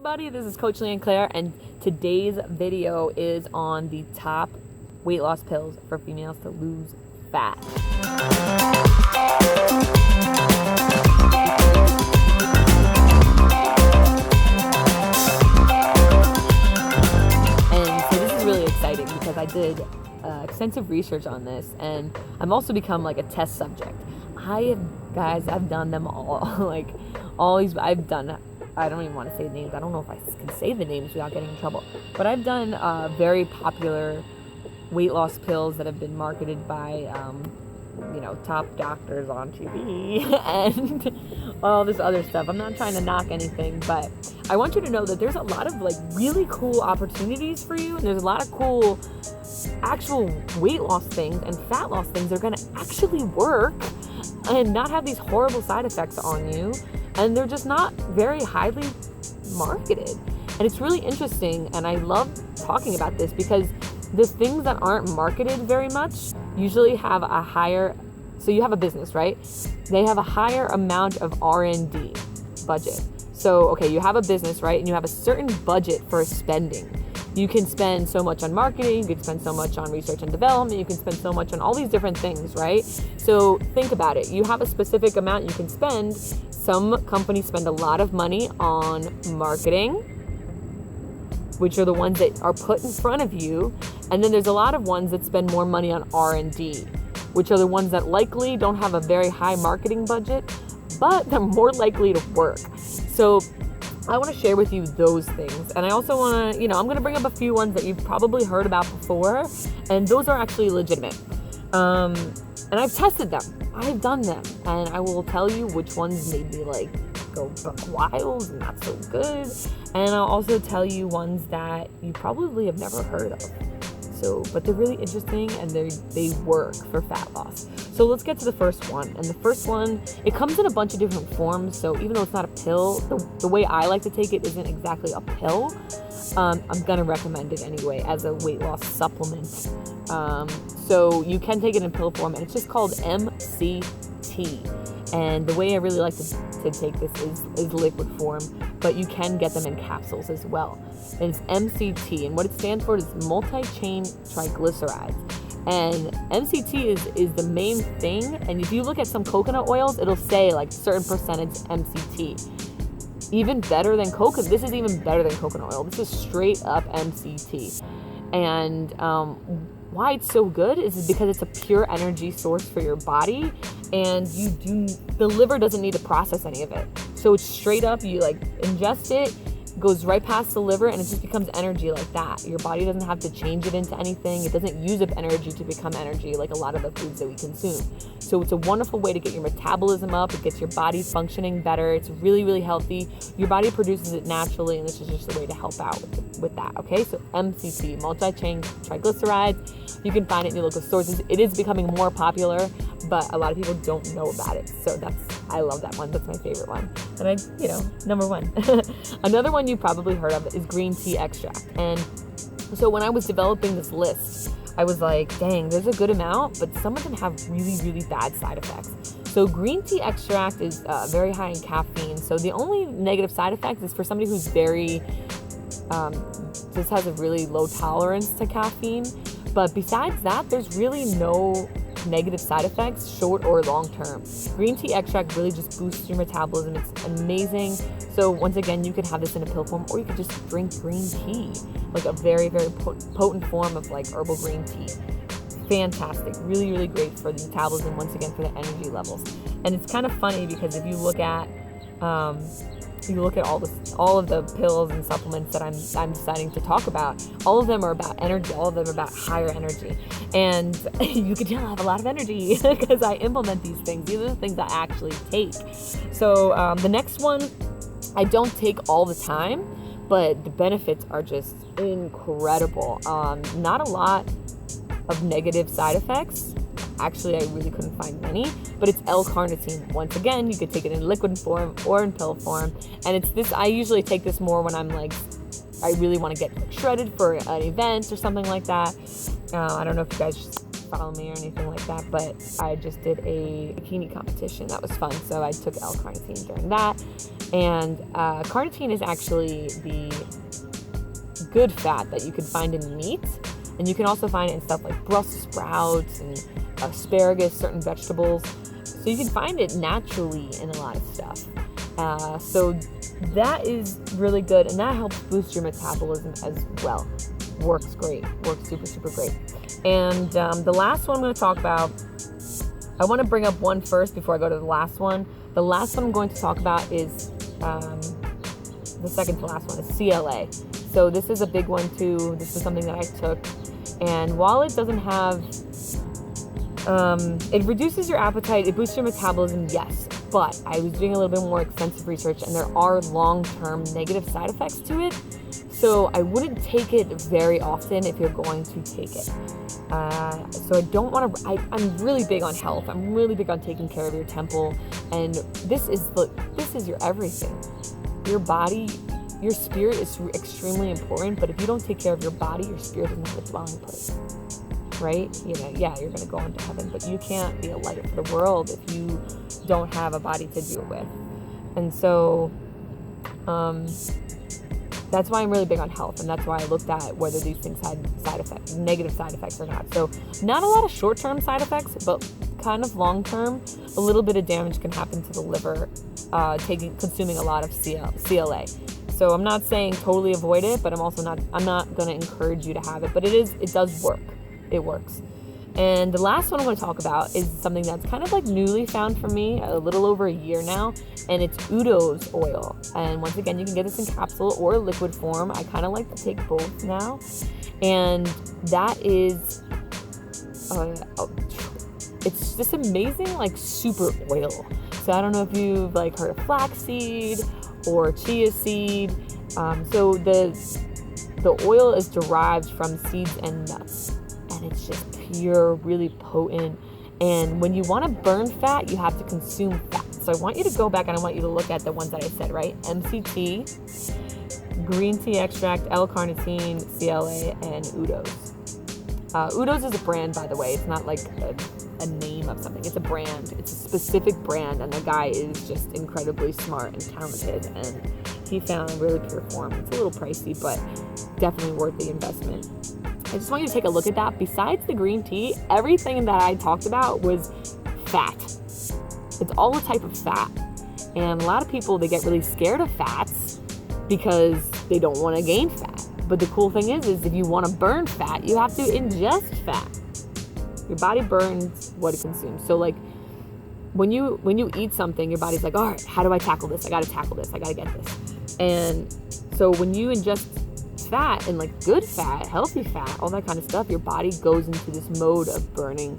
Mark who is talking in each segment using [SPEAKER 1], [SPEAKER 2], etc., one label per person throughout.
[SPEAKER 1] everybody, this is Coach Leanne Claire, and today's video is on the top weight loss pills for females to lose fat. And so this is really exciting because I did extensive research on this, and I'm also become like a test subject. I've done them all. I don't even want to say names. I don't know if I can say the names without getting in trouble. But I've done very popular weight loss pills that have been marketed by, top doctors on TV and all this other stuff. I'm not trying to knock anything, but I want you to know that there's a lot of really cool opportunities for you, and there's a lot of cool actual weight loss things and fat loss things that are going to actually work and not have these horrible side effects on you. And they're just not very highly marketed. And it's really interesting, and I love talking about this because the things that aren't marketed very much usually have a higher, so you have a business, right? They have a higher amount of R&D budget. So, okay, you have a business, right? And you have a certain budget for spending. You can spend so much on marketing, you can spend so much on research and development, you can spend so much on all these different things, right? So think about it. You have a specific amount you can spend. Some companies spend a lot of money on marketing, which are the ones that are put in front of you. And then there's a lot of ones that spend more money on R&D, which are the ones that likely don't have a very high marketing budget, but they're more likely to work. So I want to share with you those things. And I also want to, I'm going to bring up a few ones that you've probably heard about before, and those are actually legitimate. And I've tested them. I've done them. And I will tell you which ones made me go buck wild and not so good. And I'll also tell you ones that you probably have never heard of. But they're really interesting and they work for fat loss. So let's get to the first one. And the first one, it comes in a bunch of different forms. So even though it's not a pill, the way I like to take it isn't exactly a pill. I'm going to recommend it anyway as a weight loss supplement. So you can take it in pill form, and it's just called MCT. And the way I really like to take this is liquid form, but you can get them in capsules as well. And it's MCT, and what it stands for is multi-chain triglycerides. And MCT is the main thing. And if you look at some coconut oils, it'll say certain percentage MCT. Even better than coconut. This is even better than coconut oil. This is straight up MCT. And why it's so good is because it's a pure energy source for your body, and the liver doesn't need to process any of it. So it's straight up, you ingest it, goes right past the liver, and it just becomes energy like that. Your body doesn't have to change it into anything. It doesn't use up energy to become energy like a lot of the foods that we consume. So it's a wonderful way to get your metabolism up. It gets your body functioning better. It's really, really healthy. Your body produces it naturally, and this is just a way to help out with that, okay? So MCT, multi-chain triglycerides. You can find it in your local sources. It is becoming more popular, but a lot of people don't know about it. So I love that one. That's my favorite one. And number one. Another one you probably heard of is green tea extract. And so when I was developing this list, I was like, dang, there's a good amount, but some of them have really, really bad side effects. So green tea extract is very high in caffeine. So the only negative side effect is for somebody who's just has a really low tolerance to caffeine. But besides that, there's really no negative side effects, short or long term. Green tea extract really just boosts your metabolism. It's amazing. So once again, you could have this in a pill form, or you could just drink green tea, a very, very potent form of herbal green tea. Fantastic. Really, really great for the metabolism, once again, for the energy levels. And it's kind of funny because if you look at all of the pills and supplements that I'm deciding to talk about, all of them are about energy. All of them are about higher energy. And you can tell I have a lot of energy because I implement these things. These are the things I actually take. So the next one, I don't take all the time, but the benefits are just incredible. Not a lot of negative side effects. Actually, I really couldn't find many, but it's L-carnitine. Once again, you could take it in liquid form or in pill form. And it's this, I usually take this more when I'm I really want to get shredded for an event or something like that. I don't know if you guys follow me or anything like that, but I just did a bikini competition. That was fun. So I took L-carnitine during that. And carnitine is actually the good fat that you can find in meat, and you can also find it in stuff like Brussels sprouts and asparagus, certain vegetables. So you can find it naturally in a lot of stuff. So that is really good, and that helps boost your metabolism as well. Works great. Works super, super great. And the last one I'm going to talk about, I want to bring up one first before I go to the last one. The last one I'm going to talk about is, the second to last one is CLA. So this is a big one too. This is something that I took. And while it doesn't have, it reduces your appetite, it boosts your metabolism, yes. But I was doing a little bit more extensive research, and there are long-term negative side effects to it. So I wouldn't take it very often if you're going to take it. So I don't want to, I'm really big on health. I'm really big on taking care of your temple. And this is your everything. Your body, your spirit is extremely important, but if you don't take care of your body, your spirit doesn't have a dwelling place, right? You know, yeah, you're going to go into heaven, but you can't be a light for the world if you don't have a body to do it with. And so, that's why I'm really big on health, and that's why I looked at whether these things had side effects, negative side effects or not. So not a lot of short-term side effects, but kind of long-term, a little bit of damage can happen to the liver, consuming a lot of CLA. So I'm not saying totally avoid it, but I'm not going to encourage you to have it, but it does work. It works. And the last one I'm going to talk about is something that's kind of like newly found for me, a little over a year now, and it's Udo's oil. And once again, you can get this in capsule or liquid form. I kind of like to take both now. And that is, it's this amazing like super oil. So I don't know if you've like heard of flaxseed or chia seed. So the oil is derived from seeds and nuts. And it's just pure, really potent. And when you want to burn fat, you have to consume fat. So I want you to go back and I want you to look at the ones that I said, right? MCT, green tea extract, L-carnitine, CLA, and Udo's. Udo's is a brand, by the way. It's not like a name of something. It's a brand. It's a specific brand, and the guy is just incredibly smart and talented, and he found a really pure form. It's a little pricey, but definitely worth the investment. I just want you to take a look at that. Besides the green tea, everything that I talked about was fat. It's all a type of fat. And a lot of people, they get really scared of fats because they don't want to gain fat. But the cool thing is if you want to burn fat, you have to ingest fat. Your body burns what it consumes. So like when you eat something, your body's like, all right, how do I tackle this? I got to tackle this. I got to get this. And so when you ingest fat and like good fat, healthy fat, all that kind of stuff, your body goes into this mode of burning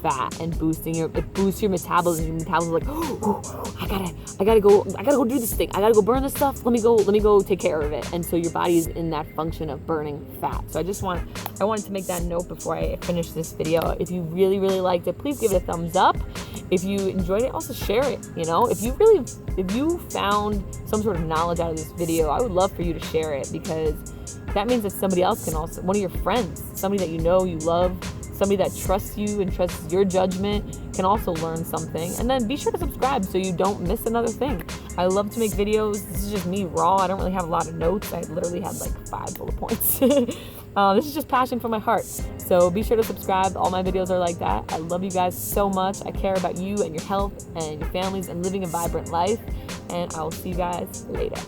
[SPEAKER 1] fat and it boosts your metabolism. Your metabolism is like, oh, I gotta go do this thing. I gotta go burn this stuff. Let me go take care of it. And so your body is in that function of burning fat. So I wanted to make that note before I finish this video. If you really, really liked it, please give it a thumbs up. If you enjoyed it, also share it. You know, if you found some sort of knowledge out of this video, I would love for you to share it, because that means that somebody else can also, one of your friends, somebody that you know, you love, somebody that trusts you and trusts your judgment, can also learn something. And then be sure to subscribe so you don't miss another thing. I love to make videos. This is just me raw. I don't really have a lot of notes. I literally had like 5 bullet points. This is just passion from my heart. So be sure to subscribe. All my videos are like that. I love you guys so much. I care about you and your health and your families and living a vibrant life. And I will see you guys later.